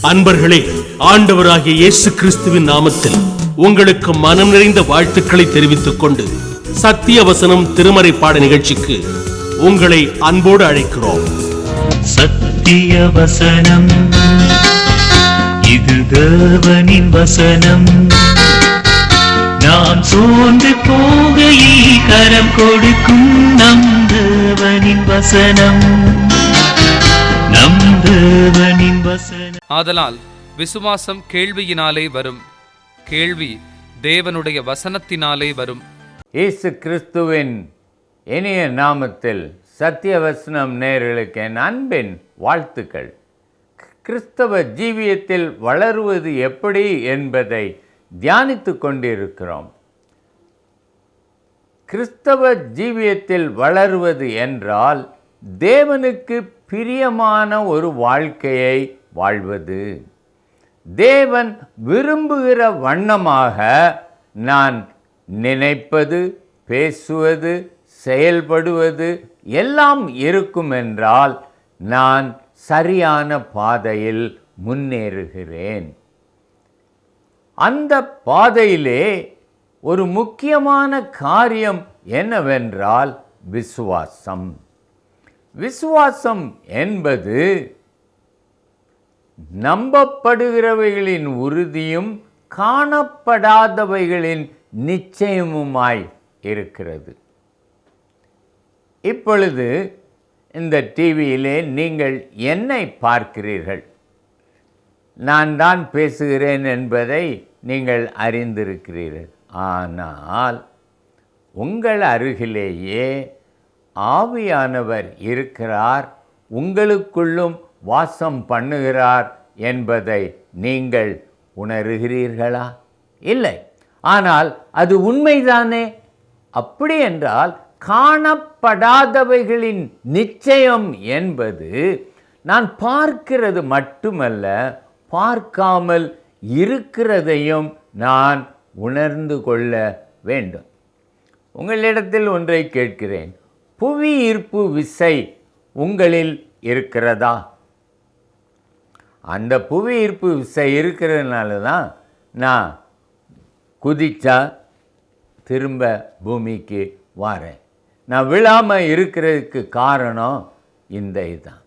அன்பர்களே, ஆண்டவராகிய இயேசு கிறிஸ்துவின் நாமத்தில் உங்களுக்கு மனம் நிறைந்த வாழ்த்துக்களை தெரிவித்துக் கொண்டு சத்திய வசனம் திருமறை பாட நிகழ்ச்சிக்கு உங்களை அன்போடு அழைக்கிறோம். சத்திய வசனம், இது தேவனின் வசனம். நாம் சோர்ந்து போகையில் கரம் கொடுக்கும் நம் தேவனின் வசனம், நம் தேவனின் வசனம். ஆதலால் விசுவாசம் கேள்வியினாலே வரும், கேள்வி தேவனுடைய வசனத்தினாலே வரும். இயேசு கிறிஸ்துவின் இனிய நாமத்தில் சத்தியவசனம் நேயர்களுக்கு என் அன்பின் வாழ்த்துக்கள். கிறிஸ்தவ ஜீவியத்தில் வளருவது எப்படி என்பதை தியானித்து கொண்டிருக்கிறோம். கிறிஸ்தவ ஜீவியத்தில் வளருவது என்றால் தேவனுக்கு பிரியமான ஒரு வாழ்க்கையை வாழ்வது. தேவன் விரும்புகிற வண்ணமாக நான் நினைப்பது, பேசுவது, செயல்படுவது எல்லாம் இருக்கும் என்றால் நான் சரியான பாதையில் முன்னேறுகிறேன். அந்த பாதையிலே ஒரு முக்கியமான காரியம் என்னவென்றால் விசுவாசம். விசுவாசம் என்பது நம்பப்படுகிறவைகளின் உறுதியும் காணப்படாதவைகளின் நிச்சயமுமாய் இருக்கிறது. இப்பொழுது இந்த டிவியிலே நீங்கள் என்னை பார்க்கிறீர்கள். நான் தான் பேசுகிறேன் என்பதை நீங்கள் அறிந்திருக்கிறீர்கள். ஆனால் உங்கள் அருகிலேயே ஆவியானவர் இருக்கிறார், உங்களுக்குள்ளும் வாசம் பண்ணுகிறார் என்பதை நீங்கள் உணர்கிறீர்களா? இல்லை. ஆனால் அது உண்மைதானே? அப்படி என்றால் காணப்படாதவைகளின் நிச்சயம் என்பது நான் பார்க்கிறது மட்டுமல்ல, பார்க்காமல் இருக்கிறதையும் நான் உணர்ந்து கொள்ள வேண்டும். உங்களிடத்தில் ஒன்றை கேட்கிறேன். புவி ஈர்ப்பு விசை உங்களில் இருக்கிறதா? அந்த புவி ஈர்ப்பு விசை இருக்கிறதுனால தான் நான் குதிச்சா திரும்ப பூமிக்கு வாரேன். நான் விழாமல் இருக்கிறதுக்கு காரணம் இந்த இதுதான்.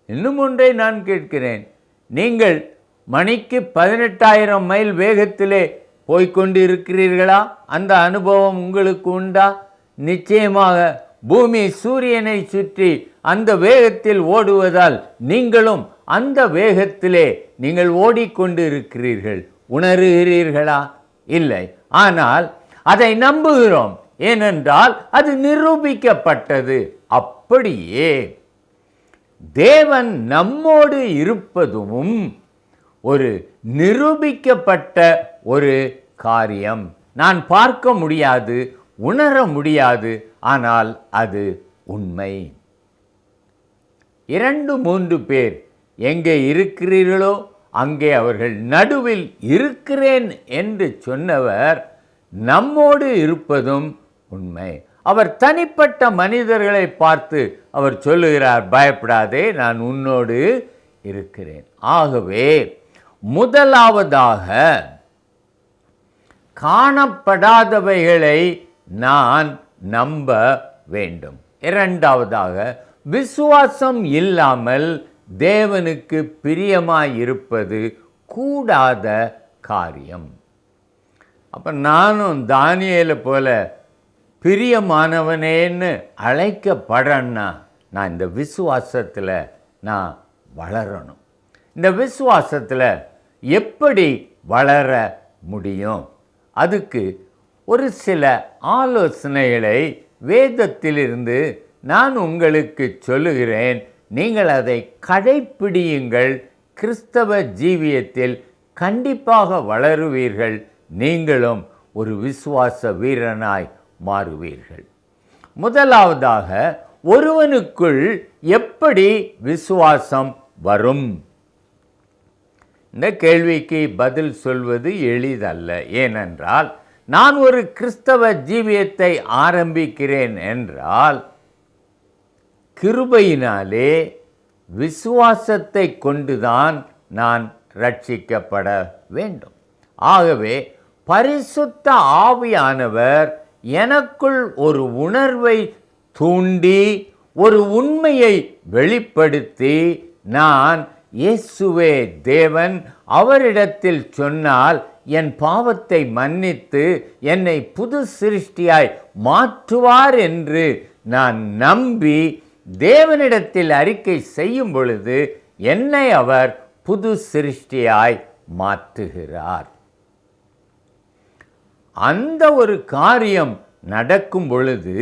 இன்னும் ஒன்றை நான் கேட்கிறேன். நீங்கள் மணிக்கு 18,000 மைல் வேகத்திலே போய்கொண்டு இருக்கிறீர்களா? அந்த அனுபவம் உங்களுக்கு உண்டா? நிச்சயமாக பூமி சூரியனை சுற்றி அந்த வேகத்தில் ஓடுவதால் நீங்களும் அந்த வேகத்திலே நீங்கள் ஓடிக்கொண்டு இருக்கிறீர்கள். உணர்கிறீர்களா? இல்லை. ஆனால் அதை நம்புகிறோம். ஏனென்றால் அது நிரூபிக்கப்பட்டது. அப்படியே தேவன் நம்மோடு இருப்பதும் ஒரு நிரூபிக்கப்பட்ட ஒரு காரியம். நான் பார்க்க முடியாது, உணர முடியாது, ஆனால் அது உண்மை. 2-3 பேர் எங்கே இருக்கிறீர்களோ அங்கே அவர்கள் நடுவில் இருக்கிறேன் என்று சொன்னவர் நம்மோடு இருப்பதும் உண்மை. அவர் தனிப்பட்ட மனிதர்களை பார்த்து அவர் சொல்லுகிறார், பயப்படாதே, நான் உன்னோடு இருக்கிறேன். ஆகவே முதலாவதாக காணப்படாதவைகளை நான் நம்ப வேண்டும். இரண்டாவதாக விசுவாசம் இல்லாமல் தேவனுக்கு பிரியமாயிருப்பது கூடாத காரியம். அப்போ நானும் தானியேலை போல பிரியமானவனேன்னு அழைக்கப்படன்னா நான் இந்த விசுவாசத்தில் நான் வளரணும். இந்த விசுவாசத்தில் எப்படி வளர முடியும்? அதுக்கு ஒரு சில ஆலோசனைகளை வேதத்திலிருந்து நான் உங்களுக்கு சொல்லுகிறேன். நீங்கள் அதை கடைப்பிடியுங்கள். கிறிஸ்தவ ஜீவியத்தில் கண்டிப்பாக வளருவீர்கள். நீங்களும் ஒரு விசுவாச வீரனாய் மாறுவீர்கள். முதலாவதாக, ஒருவனுக்குள் எப்படி விசுவாசம் வரும்? இந்த கேள்விக்கு பதில் சொல்வது எளிதல்ல. ஏனென்றால் நான் ஒரு கிறிஸ்தவ ஜீவியத்தை ஆரம்பிக்கிறேன் என்றால் கிருபையினாலே விசுவாசத்தை கொண்டுதான் நான் ரட்சிக்கப்பட வேண்டும். ஆகவே பரிசுத்த ஆவியானவர் எனக்குள் ஒரு உணர்வை தூண்டி ஒரு உண்மையை வெளிப்படுத்தி, நான் இயேசுவே தேவன், அவரிடத்தில் சொன்னால் என் பாவத்தை மன்னித்து என்னை புது சிருஷ்டியாய் மாற்றுவார் என்று நான் நம்பி தேவனிடத்தில் அறிக்கை செய்யும் பொழுது என்னை அவர் புது சிருஷ்டியாய் மாற்றுகிறார். அந்த ஒரு காரியம் நடக்கும் பொழுது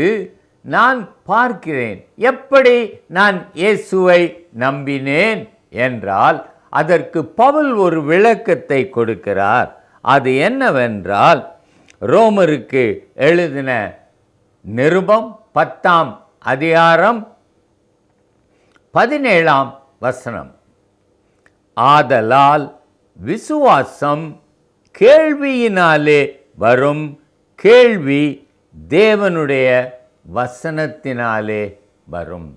நான் பார்க்கிறேன். எப்படி நான் இயேசுவை நம்பினேன் என்றால் அதற்கு பவுல் ஒரு விளக்கத்தை கொடுக்கிறார். அது என்னவென்றால், ரோமருக்கு எழுதின நிருபம் 10ஆம் அதிகாரம் 17ஆம் வசனம். ஆதலால் விசுவாசம் கேள்வியினாலே வரும், கேள்வி தேவனுடைய வசனத்தினாலே வரும்.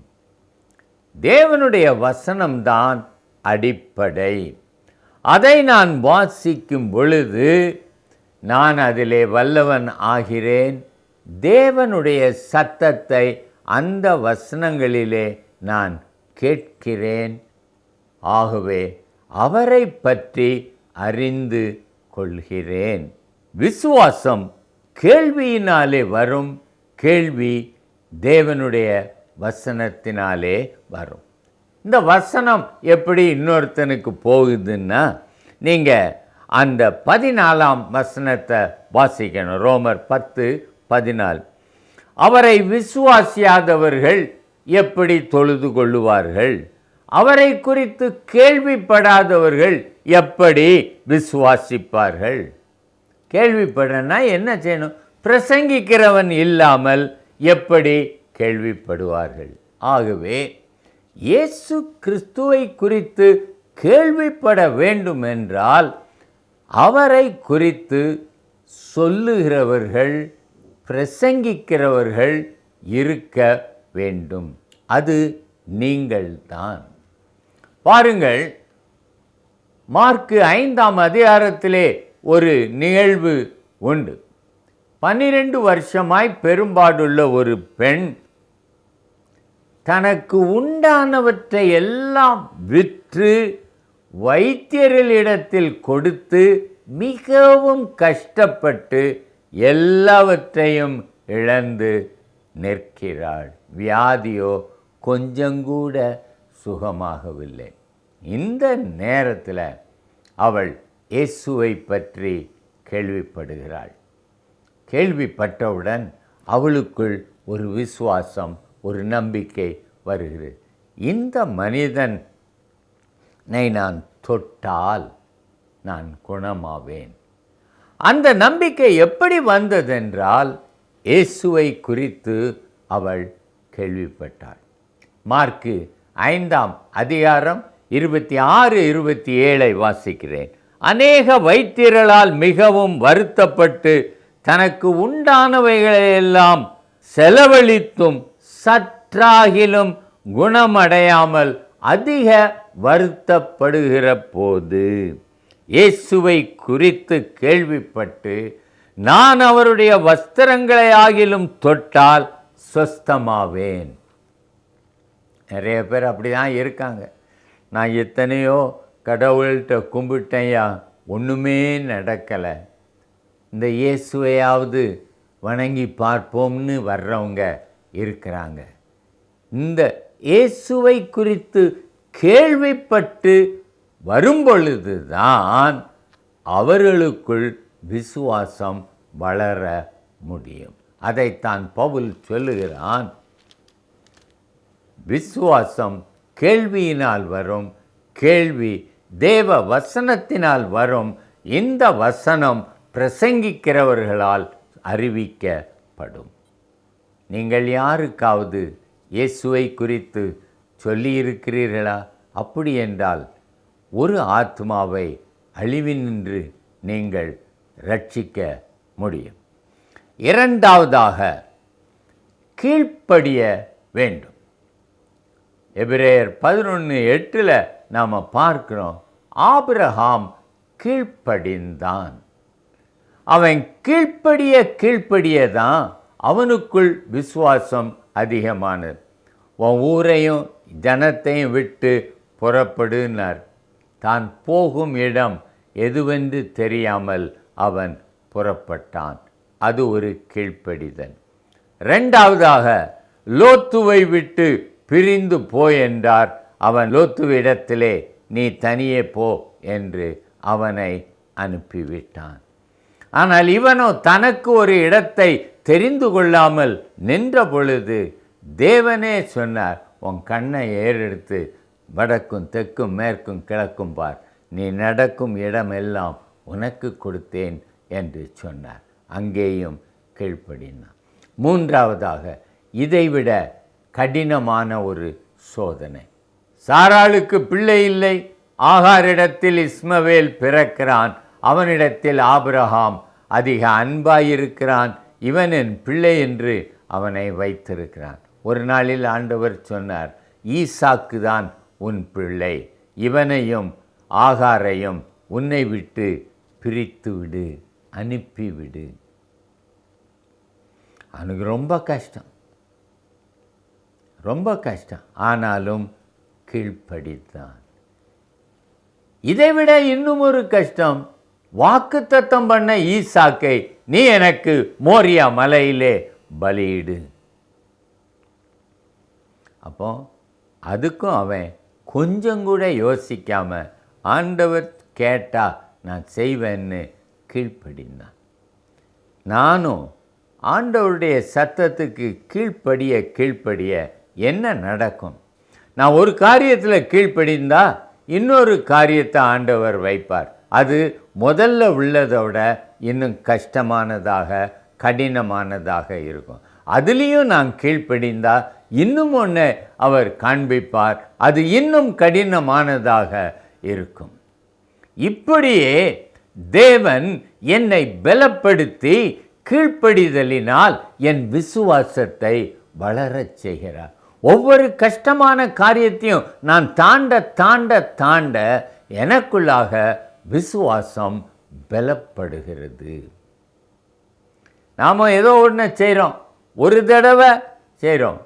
தேவனுடைய வசனம்தான் அடிப்படை. அதை நான் வாசிக்கும் பொழுது நான் அதிலே வல்லவன் ஆகிறேன். தேவனுடைய சத்தத்தை அந்த வசனங்களிலே நான் கேட்கிறேன். ஆகவே அவரை பற்றி அறிந்து கொள்கிறேன். விசுவாசம் கேள்வியினாலே வரும், கேள்வி தேவனுடைய வசனத்தினாலே வரும். இந்த வசனம் எப்படி இன்னொருத்தனுக்கு போகுதுன்னா, நீங்கள் அந்த 14ஆம் வசனத்தை வாசிக்கணும். ரோமர் 10:14. அவரை விசுவாசியாதவர்கள் எப்படி தொழுது கொள்ளுவார்கள்? அவரை குறித்து கேள்விப்படாதவர்கள் எப்படி விசுவாசிப்பார்கள்? கேள்விப்படனா என்ன செய்யணும்? பிரசங்கிக்கிறவன் இல்லாமல் எப்படி கேள்விப்படுவார்கள்? ஆகவே இயேசு கிறிஸ்துவை குறித்து கேள்விப்பட வேண்டும் என்றால் அவரை குறித்து சொல்லுகிறவர்கள், பிரசங்கிக்கிறவர்கள் இருக்க வேண்டும். அது நீங்கள்தான். பாருங்கள், மார்க்கு 5ஆம் அதிகாரத்திலே ஒரு நிகழ்வு உண்டு. 12 வருஷமாய் பெரும்பாடுள்ள ஒரு பெண் தனக்கு உண்டானவற்றை எல்லாம் விற்று வைத்தியர்களிடத்தில் கொடுத்து மிகவும் கஷ்டப்பட்டு எல்லாவற்றையும் இழந்து நிற்கிறாள். வியாதியோ கொஞ்சங்கூட சுகமாகவில்லை. இந்த நேரத்தில் அவள் இயேசுவை பற்றி கேள்விப்படுகிறாள். கேள்விப்பட்டவுடன் அவளுக்குள் ஒரு விசுவாசம், ஒரு நம்பிக்கை வருகிறது. இந்த மனிதனை நான் தொட்டால் நான் குணமாவேன். அந்த நம்பிக்கை எப்படி வந்ததென்றால் இயேசுவை குறித்து அவள் கேள்விப்பட்டாள். மார்க்கு 5ஆம் அதிகாரம் 26-27 வாசிக்கிறேன். அநேக வைத்தியர்களால் மிகவும் வருத்தப்பட்டு தனக்கு உண்டானவைகளையெல்லாம் செலவழித்தும் சற்றாகிலும் குணமடையாமல் அதிக வருத்தப்படுகிற போது இயேசுவை குறித்து கேள்விப்பட்டு, நான் அவருடைய வஸ்திரங்களை ஆகிலும் தொட்டால் சொஸ்தமாவேன். நிறைய பேர் அப்படி தான் இருக்காங்க. நான் எத்தனையோ கடவுள்கிட்ட கும்பிட்டேயா, ஒன்றுமே நடக்கலை, இந்த இயேசுவையாவது வணங்கி பார்ப்போம்னு வர்றவங்க இருக்கிறாங்க. இந்த இயேசுவை குறித்து கேள்விப்பட்டு வரும்பொழுது தான் அவர்களுக்குள் விசுவாசம் வளர முடியும். அதைத்தான் பவுல் சொல்லுகிறான். விசுவாசம் கேள்வியினால் வரும், கேள்வி தேவ வசனத்தினால் வரும். இந்த வசனம் பிரசங்கிக்கிறவர்களால் அறிவிக்கப்படும். நீங்கள் யாருக்காவது இயேசுவை குறித்து சொல்லியிருக்கிறீர்களா? அப்படி என்றால் ஒரு ஆத்மாவை அழிவினின்று நீங்கள் ரட்சிக்க முடியும். இரண்டாவதாக, கீழ்ப்படிய வேண்டும். எபிரேயர் 11:8 நாம் பார்க்கிறோம், ஆபிரகாம் கீழ்ப்படிந்தான். அவன் கீழ்ப்படியதான் அவனுக்குள் விசுவாசம் அதிகமானது. உன் ஊரையும் ஜனத்தையும் விட்டு புறப்படுனார். தான் போகும் இடம் எதுவென்று தெரியாமல் அவன் புறப்பட்டான். அது ஒரு கீழ்ப்படிதல். இரண்டாவதாக, லோத்துவை விட்டு பிரிந்து போ என்றார். அவன் லோத்துவிடத்திலே நீ தனியே போ என்று அவனை அனுப்பிவிட்டான். ஆனால் இவனோ தனக்கு ஒரு இடத்தை தெரிந்து கொள்ளாமல் நின்ற பொழுது தேவனே சொன்னார், உன் கண்ணை ஏறெடுத்து வடக்கும் தெற்கும் மேற்கும் கிழக்கும் பார், நீ நடக்கும் இடமெல்லாம் உனக்கு கொடுத்தேன் என்று சொன்னார். அங்கேயும் கீழ்ப்படினான். மூன்றாவதாக, இதைவிட கடினமான ஒரு சோதனை. சாராளுக்கு பிள்ளை இல்லை, ஆகாரிடத்தில் இஸ்மவேல் பிறக்கிறான். அவனிடத்தில் ஆபிரகாம் அதிக அன்பாயிருக்கிறான். இவன் என் பிள்ளை என்று அவனை வைத்திருக்கிறான். ஒரு நாளில் ஆண்டவர் சொன்னார், ஈசாக்கு தான் உன் பிள்ளை, இவனையும் ஆகாரையும் உன்னை விட்டு பிரித்து விடு, அனுப்பிவிடு. அவனுக்கு ரொம்ப கஷ்டம், ரொம்ப கஷ்டம். ஆனாலும் கீழ்ப்படித்தான். இதைவிட இன்னும் ஒரு கஷ்டம், வாக்குத்தத்தம் பண்ண ஈசாக்கை நீ எனக்கு மோரியா மலையிலே பலியிடு. அப்போ அதுக்கும் அவன் கொஞ்சம் கூட யோசிக்காம ஆண்டவர் கேட்டா நான் செய்வேன்னு கீழ்ப்படினான். நானும் ஆண்டவருடைய சத்தத்துக்கு கீழ்ப்படிய என்ன நடக்கும்? நான் ஒரு காரியத்தில் கீழ்ப்படிந்தா இன்னொரு காரியத்தை ஆண்டவர் வைப்பார். அது முதல்ல உள்ளதோட இன்னும் கஷ்டமானதாக கடினமானதாக இருக்கும். அதுலேயும் நான் கீழ்ப்படிந்தா இன்னும் ஒன்று அவர் காண்பிப்பார், அது இன்னும் கடினமானதாக இருக்கும். இப்படியே தேவன் என்னை பலப்படுத்தி கீழ்ப்படிதலினால் என் விசுவாசத்தை வளரச் செய்கிறார். ஒவ்வொரு கஷ்டமான காரியத்தையும் நான் தாண்ட எனக்குள்ளாக விசுவாசம் பலப்படுகிறது. நாம் ஏதோ ஒன்று செய்கிறோம், ஒரு தடவை செய்கிறோம்,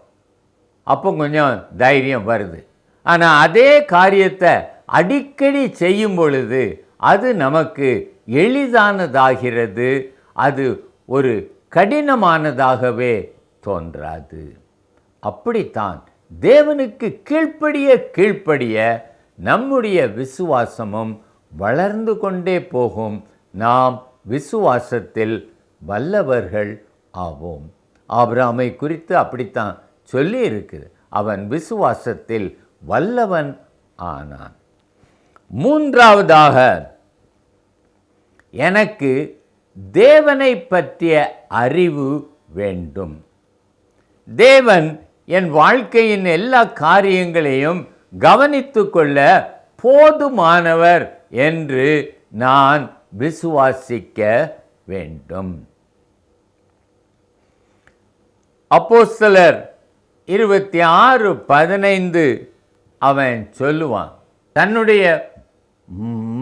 அப்போ கொஞ்சம் தைரியம் வருது. ஆனால் அதே காரியத்தை அடிக்கடி செய்யும் பொழுது அது நமக்கு எளிதானதாகிறது, அது ஒரு கடினமானதாகவே தோன்றாது. அப்படித்தான் தேவனுக்கு கீழ்ப்படிய நம்முடைய விசுவாசமும் வளர்ந்து கொண்டே போகும். நாம் விசுவாசத்தில் வல்லவர்கள் ஆவோம். ஆபிரகாமை குறித்து அப்படித்தான் சொல்லி இருக்குது, அவன் விசுவாசத்தில் வல்லவன் ஆனான். மூன்றாவதாக, எனக்கு தேவனை பற்றிய அறிவு வேண்டும். தேவன் என் வாழ்க்கையின் எல்லா காரியங்களையும் கவனித்து கொள்ள போதுமானவர் என்று நான் விசுவாசிக்க வேண்டும். அப்போஸ்தலர் 26:15 அவன் சொல்லுவான். தன்னுடைய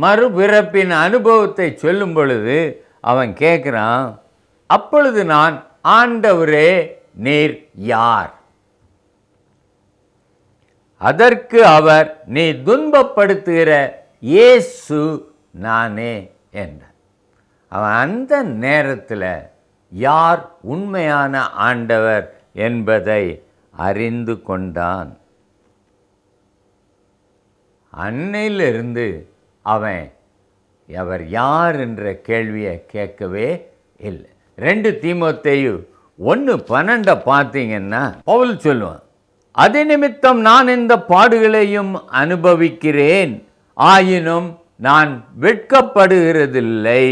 மறுபிறப்பின் அனுபவத்தை சொல்லும் பொழுது அவன் கேட்குறான், அப்பொழுது நான், ஆண்டவரே நீர் யார்? அதற்கு அவர், நீ துன்பப்படுத்துகிற இயேசு நானே என்றார். அவன் அந்த நேரத்தில் யார் உண்மையான ஆண்டவர் என்பதை அறிந்து கொண்டான். அன்னையிலிருந்து அவன் அவர் யார் என்ற கேள்வியை கேட்கவே இல்லை. 2 தீமோத்தேயு 1:12 பார்த்தீங்கன்னா பவுல் சொல்லுவான், அது நிமித்தம் நான் இந்த பாடுகளையும் அனுபவிக்கிறேன், ஆயினும் நான் வெட்கப்படுகிறதில்லை.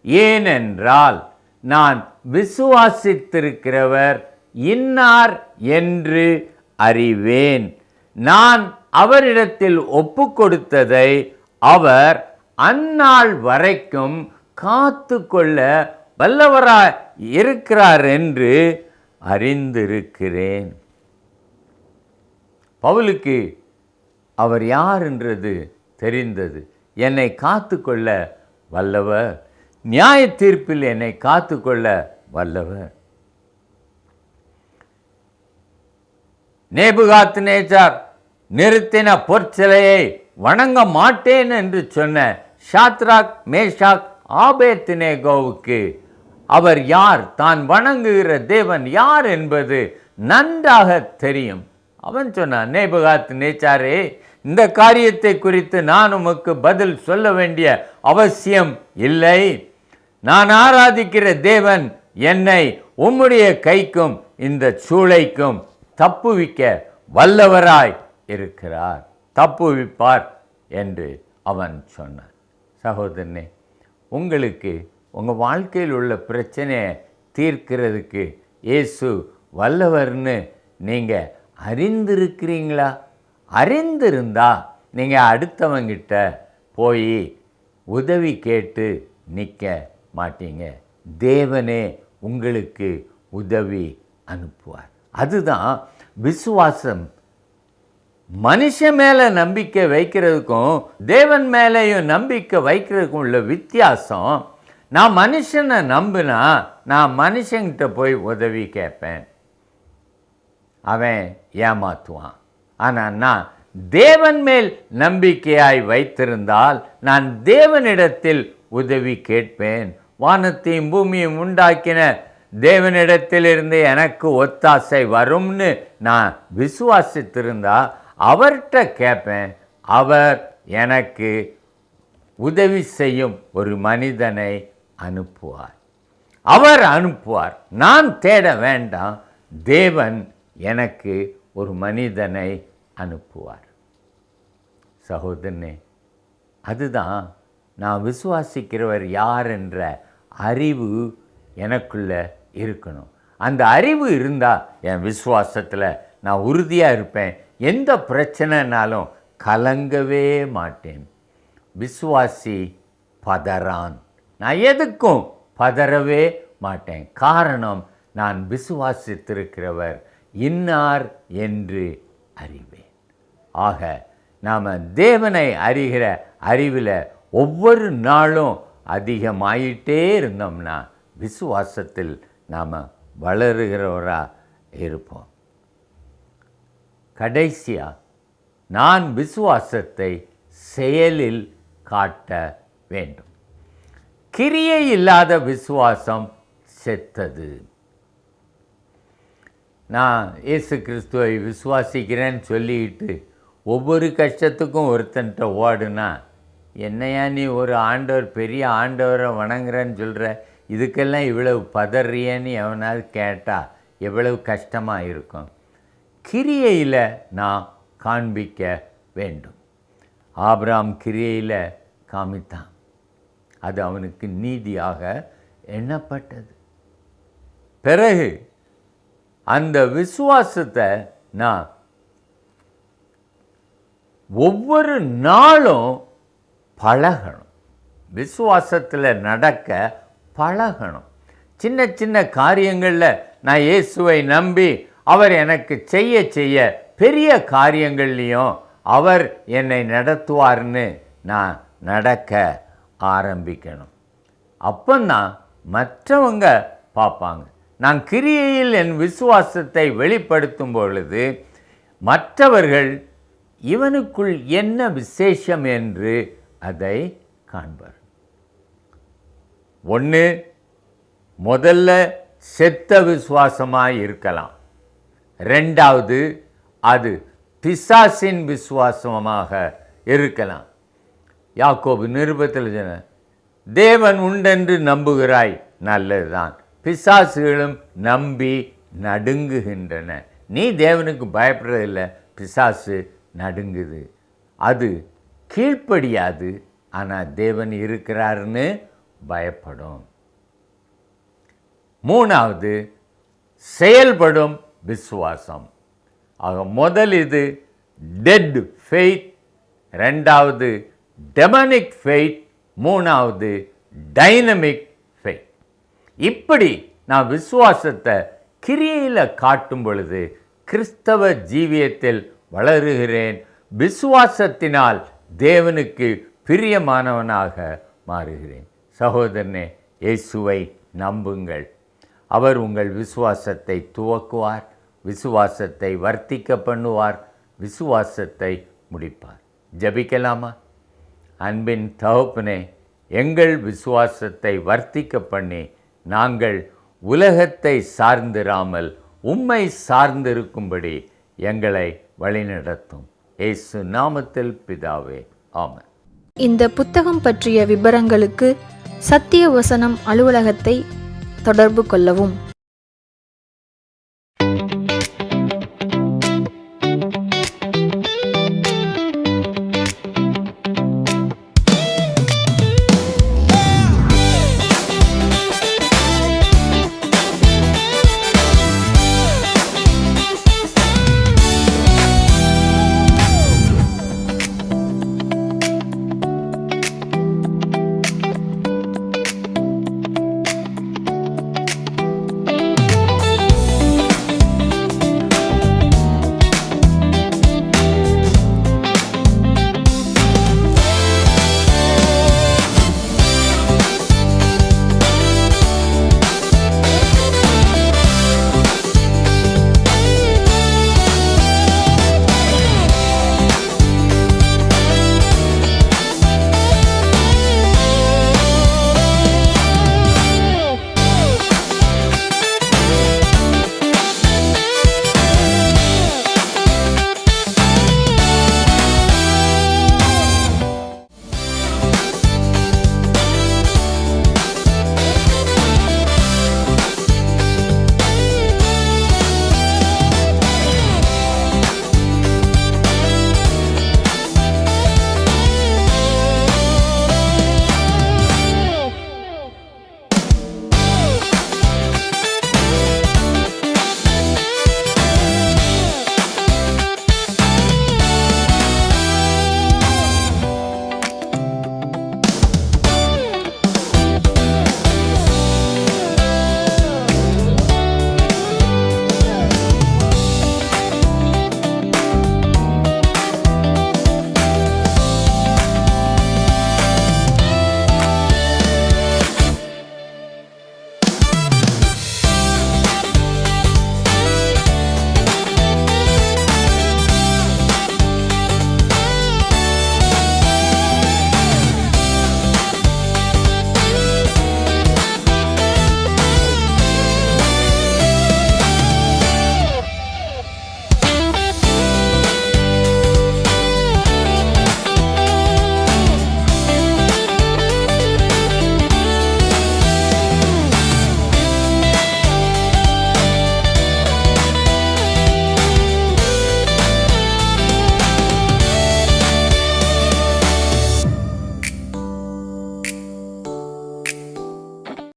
ஏனென்றால் நான் விசுவாசித்திருக்கிறவர் இன்னார் என்று அறிவேன். நான் அவரிடத்தில் ஒப்பு கொடுத்ததை அவர் அந்நாள் வரைக்கும் காத்து கொள்ள வல்லவராய் இருக்கிறார் என்று அறிந்திருக்கிறேன். பவுலுக்கு அவர் யார் என்றது தெரிந்தது. என்னை காத்து கொள்ள வல்லவர், நியாய தீர்ப்பில் என்னை காத்து கொள்ள வல்லவர். நேபுகாத்நேச்சார் நிறுத்தின பொற்சிலையை வணங்க மாட்டேன் என்று சொன்ன ஷாத்ராக், மேஷாக், ஆபேத்நேகோவுக்கு அவர் யார், தான் வணங்குகிற தேவன் யார் என்பது நன்றாக தெரியும். அவன் சொன்னான், நேபுகாத்நேச்சாரே, இந்த காரியத்தை குறித்து நான் உமக்கு பதில் சொல்ல வேண்டிய அவசியம் இல்லை. நான் ஆராதிக்கிற தேவன் என்னை உம்முடைய கைக்கும் இந்த சூளைக்கும் தப்புவிக்க வல்லவராய் இருக்கிறார், தப்புவிப்பார் என்று அவன் சொன்னான். சகோதரனே, உங்களுக்கு உங்கள் வாழ்க்கையில் உள்ள பிரச்சனையை தீர்க்கிறதுக்கு இயேசு வல்லவர்னு நீங்கள் அறிந்திருக்கிறீங்களா? அறிந்திருந்தா நீங்கள் அடுத்தவங்கிட்ட போய் உதவி கேட்டு நிற்க மாட்டீங்க. தேவனே உங்களுக்கு உதவி அனுப்புவார். அதுதான் விசுவாசம். மனுஷன் மேலே நம்பிக்கை வைக்கிறதுக்கும் தேவன் மேலேயும் நம்பிக்கை வைக்கிறதுக்கும் உள்ள வித்தியாசம். நான் மனுஷனை நம்பினா நான் மனுஷங்கிட்ட போய் உதவி கேட்பேன், அவன் ஏமாத்துவான். ஆனால் நான் தேவன் மேல் நம்பிக்கையாய் வைத்திருந்தால் நான் தேவனிடத்தில் உதவி கேட்பேன். வானத்தையும் பூமியும் உண்டாக்கின தேவனிடத்திலிருந்து எனக்கு ஒத்தாசை வரும்னு நான் விசுவாசித்திருந்தா அவர்கிட்ட கேட்பேன். அவர் எனக்கு உதவி செய்யும் ஒரு மனிதனை அனுப்புவார். அவர் அனுப்புவார், நான் தேட வேண்டாம். தேவன் எனக்கு ஒரு மனிதனை அனுப்புவார். சகோதரனே, அதுதான் நான் விசுவாசிக்கிறவர் யார் என்ற அறிவு எனக்குள்ள இருக்கணும். அந்த அறிவு இருந்தால் என் விசுவாசத்தில் நான் உறுதியாக இருப்பேன். எந்த பிரச்சனைனாலும் கலங்கவே மாட்டேன். விசுவாசி பதறான். நான் எதுக்கும் பதறவே மாட்டேன். காரணம், நான் விசுவாசித்திருக்கிறவர் இன்னார் என்று அறிவேன். ஆக நாம் தேவனை அறிகிற அறிவில் ஒவ்வொரு நாளும் அதிகமாயிட்டே இருந்தோம்னா விசுவாசத்தில் நாம் வளருகிறவராக இருப்போம். கடைசியாக, நான் விசுவாசத்தை செயலில் காட்ட வேண்டும். கிரியை இல்லாத விசுவாசம் செத்தது. நான் இயேசு கிறிஸ்துவை விசுவாசிக்கிறேன்னு சொல்லிட்டு ஒவ்வொரு கஷ்டத்துக்கும் ஒருத்தன்ட்ட ஓடுனா, என்னையா நீ ஒரு ஆண்டவர், பெரிய ஆண்டவரை வணங்குறேன்னு சொல்கிற, இதுக்கெல்லாம் இவ்வளவு பதறியன்னு எவனாவது கேட்டால் எவ்வளவு கஷ்டமாக இருக்கும். கிரியையில் நான் காண்பிக்க வேண்டும். ஆபிரகாம் கிரியையில் காமித்தான், அது அவனுக்கு நீதியாக எண்ணப்பட்டது. பிறகு அந்த விசுவாசத்தை நான் ஒவ்வொரு நாளும் பழகணும். விசுவாசத்தில் நடக்க பழகணும். சின்ன சின்ன காரியங்களில் நான் இயேசுவை நம்பி அவர் எனக்கு செய்ய செய்ய பெரிய காரியங்கள்லேயும் அவர் என்னை நடத்துவார்னு நான் நடக்க ஆரம்பிக்கணும். அப்போதான் மற்றவங்க பார்ப்பாங்க. நான் கிரியையில் என் விசுவாசத்தை வெளிப்படுத்தும் பொழுது மற்றவர்கள் இவனுக்குள் என்ன விசேஷம் என்று அதை காண்பார். ஒன்று, முதல்ல செத்த விசுவாசமாக இருக்கலாம். ரெண்டாவது, அது பிசாசின் விசுவாசமாக இருக்கலாம். யாக்கோபு நிருபத்தில் சொன்ன, தேவன் உண்டென்று நம்புகிறாய், நல்லதுதான், பிசாசுகளும் நம்பி நடுங்குகின்றன. நீ தேவனுக்கு பயப்படுறதில்லை, பிசாசு நடுங்குது. அது கீழ்ப்படியாது, ஆனால் தேவன் இருக்கிறாருன்னு பயப்படும். மூணாவது, செயல்படும் விசுவாசம். ஆக முதல் இது டெட் ஃபெய்த், ரெண்டாவது டெமனிக் ஃபெய்த், மூணாவது டைனமிக் ஃபெய்த். இப்படி நான் விசுவாசத்தை கிரியையில் காட்டும் பொழுது கிறிஸ்தவ ஜீவியத்தில் வளருகிறேன். விசுவாசத்தினால் தேவனுக்கு பிரியமானவனாக மாறுகிறேன். சகோதரனே, இயேசுவை நம்புங்கள். அவர் உங்கள் விசுவாசத்தை துவக்குவார், விசுவாசத்தை வர்த்திக்க பண்ணுவார், விசுவாசத்தை முடிப்பார். ஜெபிக்கலாமா? அன்பின் தகப்பனே, எங்கள் விசுவாசத்தை வர்த்திக்க பண்ணி நாங்கள் உலகத்தை சார்ந்திராமல் உம்மை சார்ந்திருக்கும்படி எங்களை வழிநடத்தும். இயேசு நாமத்தில் பிதாவே, ஆமென். இந்த புத்தகம் பற்றிய விபரங்களுக்கு சத்திய வசனம் அலுவலகத்தை தொடர்பு கொள்ளவும்.